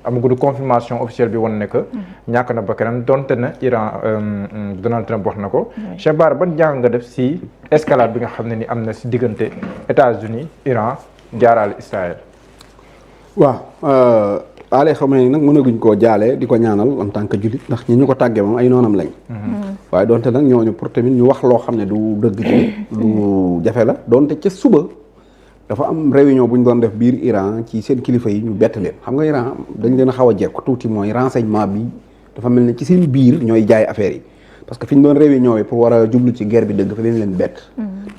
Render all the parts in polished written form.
amaguñu confirmation officielle bi wane ne que ñàkk na bakkanam donte na Iran Donald Trump wax na ko. Cheikh Bara ban jàng nga def si escalade bi nga xam ne ni am na si diggante États-Unis Iran jaaraale Israël. waaw aale xam ne nag mënaguñ koo jaalee di ko ñaanal en tant que jullit ndax ñi ñu ko tàggee moom ay noonam lañ. waaye donte nag ñooñu pour tamit ñu wax loo xam ne du dëgg ci lu jafe la donte ca suba dafa am réunion bu ñu doon def biir Iran ci seen kilifa yi ñu bett leen xam nga Iran dañ leen a xaw a jekku tuuti mooy renseignement bi dafa mel ne ci seen biir ñooy jaay affaire yi parce que fi ñu doon réunion bi pour war a jublu ci guerre bi dëgg fa leen bett.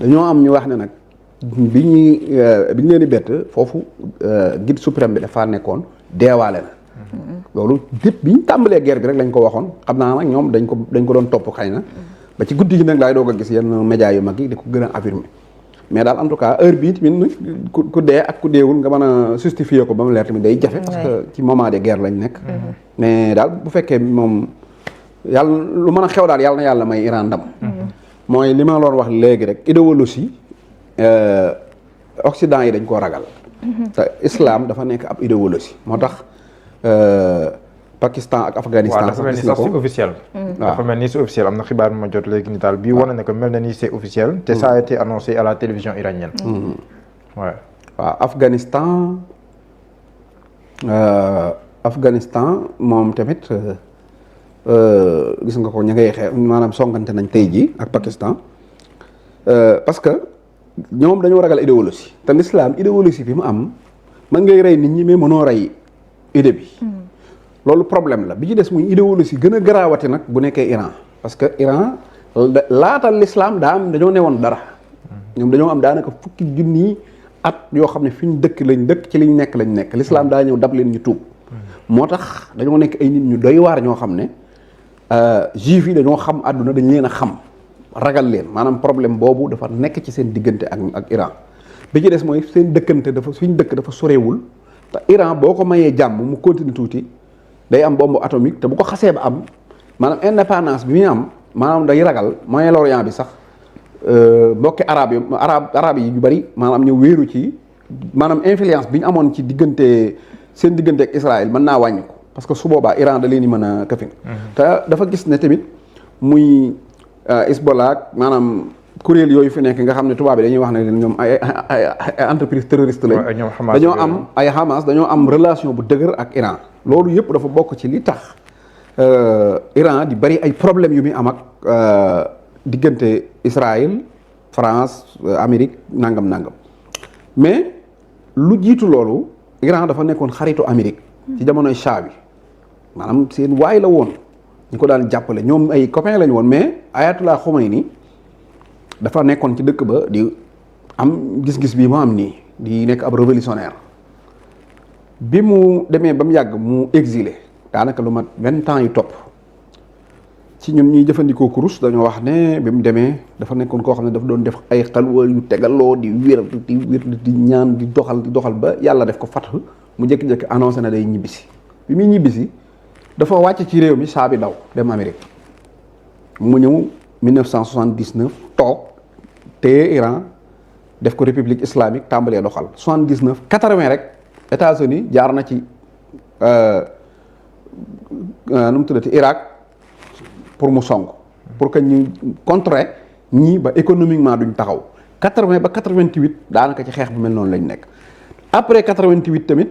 dañoo am ñu wax ne nag bi ñu leen di bett foofu guide suprême bi dafaa nekkoon deewaale na. loolu dépp bi ñu tàmbalee guerre bi rek lañ ko waxoon xam naa nag ñoom dañ ko doon topp xëy na ba ci guddi gi nag laay doog a gis yenn médias yu mag yi di ko gën a affirmer mais daal en tout cas heure bii tamit ku dee ak ku deewul nga mën a justifier ko ba mu leer tamit day jafe parce que ci moment de guerre lañ nekk mais daal bu fekkee moom yàlla lu mën a xew daal yàlla na yàlla may Iran ndam mooy li ma loon wax léegi rek idéologie Occident yi dañ koo ragal te islam dafa nekk ab idéologie moo tax Pakistan ak Afghanistan dafa mel ni sax c'est officiel. dafa mel ni c'est officiel am na xibaar bi ma jot léegi ni daal bii wane na que mel na ni c'est officiel. te ça a été annoncé à la télévision iranienne. waaw Afghanistan moom tamit gis nga ko ña ngay xeex maanaam songante nañ tey jii ak Pakistan parce que ñoom dañoo ragal idéologie te l'islam idéologie bi mu am mën ngay rey nit ñi mais mënoo rey idée bi. loolu problème la bi ci des muy idéologie gën a garaawati nag bu nekkee Iran parce que Iran laatal l'islam dañoo newoon dara ñoom dañoo am daanaka fukki junni at yoo xam ne fi ñu dëkk lañ dëkk ci liñ nekk l'islam daa ñëw dab leen ñu tuub moo tax dañoo nekk ay nit ñu doy waar ñoo xam ne juif yi dañoo xam àdduna dañ leen a xam ragal leen maanaam problème boobu dafa nekk ci seen diggante ak Iran bi ci des mooy seen dëkkante suñ dëkk dafa sorewul te Iran boo ko mayee jàmm mu continue tuuti day am bombe atomique te bu ko xasee ba am maanaam indépendance bi muy am maanaam day ragal Moyen-Orient bi sax mbokki arab yi yu bari maanaam ñu wéeru ci maanaam influence bi ñu amoon ci seen diggante ak Israël mën naa wàññi ko parce que su boobaa Iran da leen di mën a këfin te dafa gis ne tamit muy Hezbollah maanaam kuréel yooyu fi nekk nga xam ne tubaab bi dañuy wax ne ñoom ay entreprise terroriste lañ dañoo am ay Hamas dañoo am relation bu dëgër ak Iran loolu yëpp dafa bokk ci li tax Iran di bari ay problèmes yu muy am ak diggante Israël France Amérique nangam mais lu jiitu loolu Iran dafa nekkoon xaritu Amérique ci jamonoy Shah bi maanaam seen waay la woon ñu ko daan jàppale ñoom ay copains lañu woon mais Ayatollah Khomeini dafa nekkoon ci dëkk ba di am gis-gis bii mu am nii di nekk ab révolutionnaire bi mu demee ba mu yàgg mu exilé daanaka lu mat 20 ans yu topp ci ñun ñuy jëfandikoo kurus dañoo wax ne bi mu demee dafa nekkoon koo xam ne dafa doon def ay xalwa yu tegaloo di wér di ñaan di doxal ba yàlla def ko fath mu jékki-jékki annoncé na day ñibbisi bi muy ñibbisi dafa wàcc ci réew mi saa bi daw dem Amérique mu ñëw 1979 toog téye Iran def ko république islamique tàmbalee doxal 79 80 rek États-Unis jaar na ci nu mu tuddati Irak pour mu song pour que ñu contrer ñii ba économiquement duñ taxaw 80 ba 88 daanaka ci xeex bu mel noonu lañ nekk après 88 tamit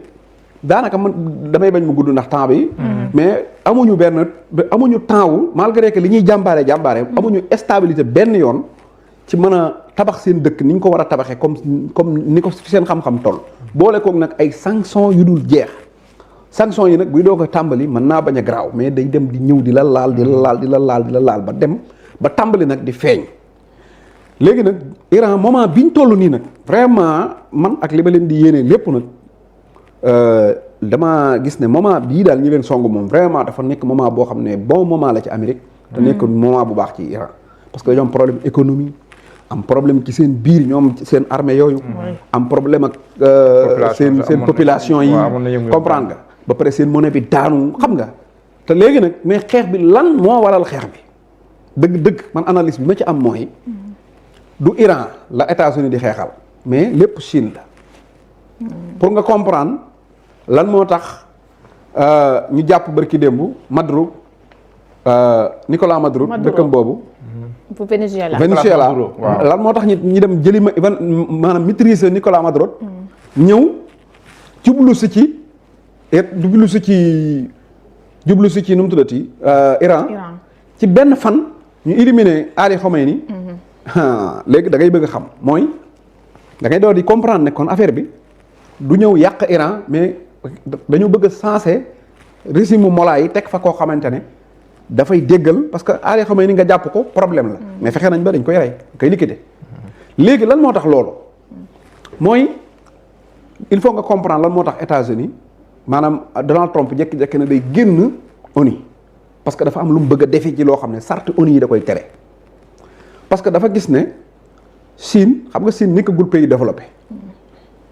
daanaka man damay bañ mu gudd ndax temps bi mais amuñu temps wu malgré que li ñuy jàmbaare amuñu stabilité benn yoon ci mën a tabax seen dëkk ni ñu ko war a tabaxee comme ni ko seen xam-xam toll boole koog nag ay sanctions yu dul jeex sanctions yi nag buy doog a tàmbali mën naa bañ a garaaw mais day dem di ñëw di la laal ba dem ba tàmbali nag di feeñ léegi nag Iran moment biñ toll nii nag vraiment man ak li ma leen di yéene lépp nag dama gis ne moment bii daal ñi leen song moom vraiment dafa nekk moment boo xam ne bon moment la ci Amérique te nekk moment bu baax ci Iran parce que ñoom problème économie am problème ci seen biir ñoom seen armée yooyu am problème ak seen population yi comprendre nga ba pare seen monnaie bi daanu xam nga te léegi nag mais xeex bi lan moo waral xeex bi dëgg man analyse bi ma ci am mooy du Iran la États-Unis di xeexal mais lépp Chine la pour nga comprendre lan moo tax ñu jàpp barki démb Maduro Nicolas Maduro dëkkam boobu. bu Venezuela. lan moo tax ñi dem jëli maanaam maîtriser Nicolas Maduro. ñëw jublu si ci nu mu tuddati Iran. ci benn fan ñu éliminer Ali Khamenei. léegi da ngay bëgg a xam mooy da ngay door di comprendre ne kon affaire bi du ñëw yàq Iran mais dañu bëgg a sensé régime mu Mollah yi teg fa koo xamante ne dafay déggal parce que Ali Khamenei nga jàpp ko problème la. mais fexe nañ ba dañ koy rey koy liquider. léegi lan moo tax loolu mooy il faut nga comprendre lan moo tax États-Unis maanaam Donald Trump jékki-jékki na day génn ONU parce que dafa am lu mu bëgg a defe ci loo xam ne charte ONU yi da koy tere. parce que dafa gis ne Chine xam nga Chine nekkagul pays développé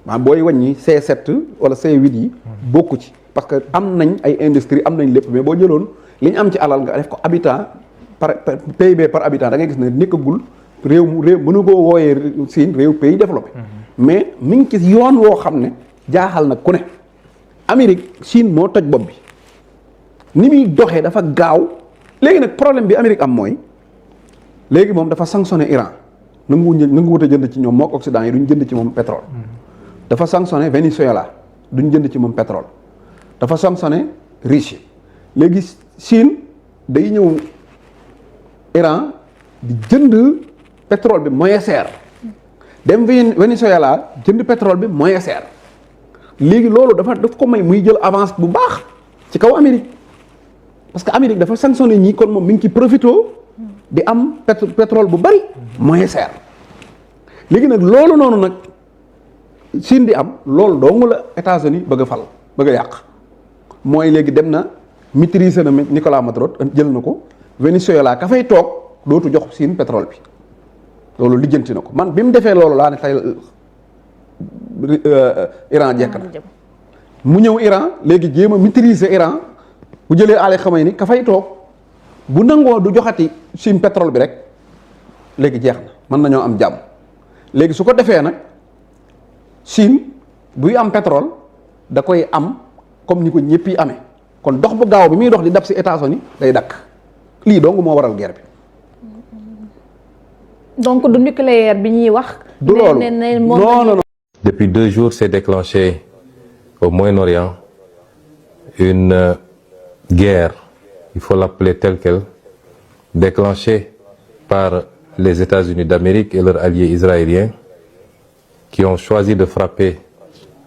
maanaam booy wàññi C7 wala C8 yi bokku ci parce que am nañ ay industrie am nañ lépp mais boo jëloon li ñu am ci alal nga def ko habitant par PIB par habitant da ngay gis ne nekkagul réew mënu koo wooyee Chine réew pays développé mais mi ngi ci yoon woo xam ne jaaxal na ku ne Amérique Chine moo toj bopp bi ni muy doxee dafa gaaw léegi nag problème bi Amérique am mooy léegi moom dafa sanctionné Iran nanguwut a jënd ci ñoom mook Occident yi duñ jënd ci moom pétrole dafa sanctionné Venezuela duñ jënd ci moom pétrole dafa sanctionné Russie léegi Chine day ñëw Iran di jënd pétrole bi moins cher dem Venezuela jënd pétrole bi moins cher léegi loolu daf ko may muy jël avance bu baax ci kaw Amérique parce que Amérique dafa sanctionné ñii kon moom mi ngi ci profito di am pétrole bu bari moins cher léegi nag loolu noonu nag Chine di am loolu dong la États-Unis bëgg a fal bëgg a yàq mooy léegi dem na maîtriser na Nicolas Maduro jël na ko Venezuela ka fay toog dootu jox Chine pétrole bi loolu lijjanti na ko man bi mu defee loolu laa ne tey Iran jekk na mu ñëw Iran léegi jéem a maîtriser Iran bu jëlee Ali Khamenei ka fay toog bu nangoo du joxati Chine pétrole bi rek léegi jeex na mën nañoo am jàmm léegi su ko defee nag Chine buy am pétrole da koy am comme ni ko ñëpp yi amee kon dox bu gaaw bi muy dox di dab si États-Unis day dakk lii dong moo waral guerre bi. donc du nucléaire bi ñuy wax. du loolu non. Depuis 2 jours s'est déclenché au Moyen-Orient une guerre, il faut l'appeler telle quelle, déclenchée par les États-Unis d'Amérique et leurs alliés israéliens qui ont choisi de frapper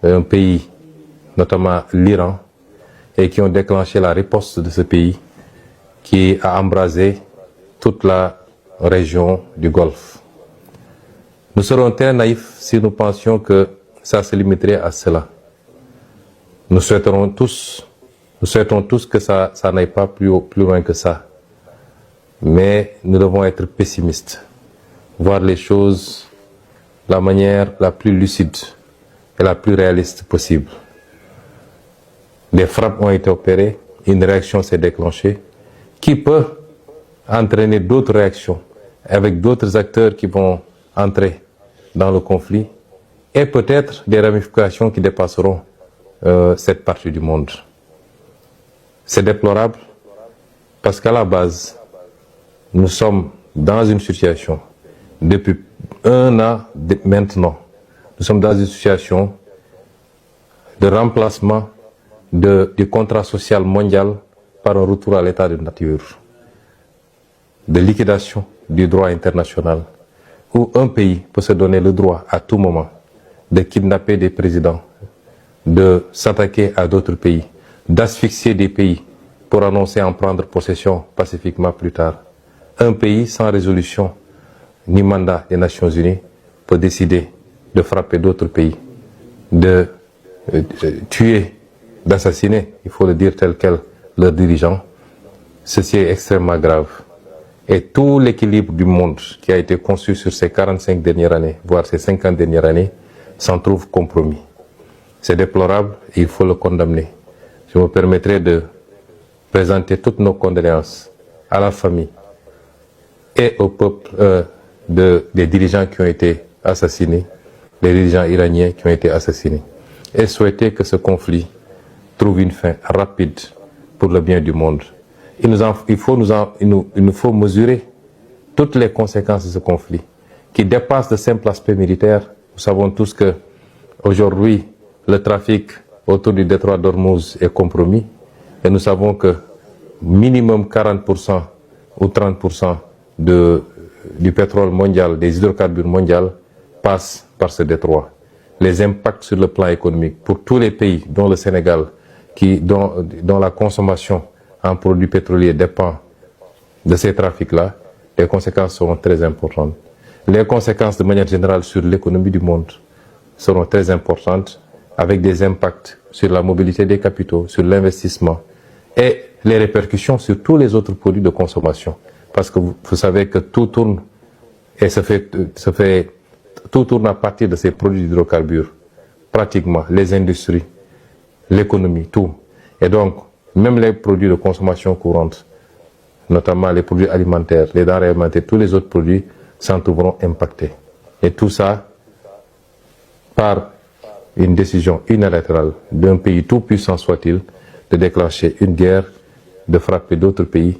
un pays, notamment l'Iran, et qui ont déclenché la riposte de ce pays qui a embrasé toute la région du Golfe. Nous serons très naïfs si nous pensions que ça se limiterait à cela. Nous souhaitons tous que ça n'aille pas plus loin que ça. Mais nous devons être pessimistes, voir les choses de la manière la plus lucide et la plus réaliste possible. Des frappes ont été opérées, une réaction s'est déclenchée, qui peut entraîner d'autres réactions avec d'autres acteurs qui vont entrer dans le conflit et peut-être des ramifications qui dépasseront cette partie du monde. C'est déplorable parce qu'à la base, nous sommes dans une situation, depuis 1 an maintenant, nous sommes dans une situation de remplacement du contrat social mondial par un retour à l'état de nature, de liquidation du droit international, où un pays peut se donner le droit à tout moment de kidnapper des présidents, de s'attaquer à d'autres pays, d'asphyxier des pays pour annoncer en prendre possession pacifiquement plus tard. Un pays sans résolution ni mandat des Nations Unies peut décider de frapper d'autres pays, de tuer, d'assassiner, il faut le dire tel quel, leurs dirigeants. Ceci est extrêmement grave. Et tout l'équilibre du monde qui a été conçu sur ces 45 dernières années, voire ces 50 dernières années, s'en trouve compromis. C'est déplorable et il faut le condamner. Je me permettrai de présenter toutes nos condoléances à la famille et au peuple des dirigeants qui ont été assassinés, des dirigeants iraniens qui ont été assassinés, et souhaiter que ce conflit trouve une fin rapide pour le bien du monde. Il nous faut mesurer toutes les conséquences de ce conflit qui dépassent le simple aspect militaire. Nous savons tous que aujourd'hui le trafic autour du détroit d'Ormuz est compromis et nous savons que minimum 40% ou 30% du pétrole mondial, des hydrocarbures mondiaux passent par ce détroit. Les impacts sur le plan économique pour tous les pays, dont le Sénégal, dont la consommation en produits pétroliers dépend de ces trafics-là, les conséquences seront très importantes. Les conséquences de manière générale sur l'économie du monde seront très importantes, avec des impacts sur la mobilité des capitaux, sur l'investissement et les répercussions sur tous les autres produits de consommation. Parce que vous savez que tout tourne et tout tourne à partir de ces produits d'hydrocarbures, pratiquement, les industries, l'économie, tout. Et donc, même les produits de consommation courante, notamment les produits alimentaires, les denrées alimentaires, tous les autres produits s'en trouveront impactés. Et tout ça par une décision unilatérale d'un pays tout puissant soit-il de déclencher une guerre, de frapper d'autres pays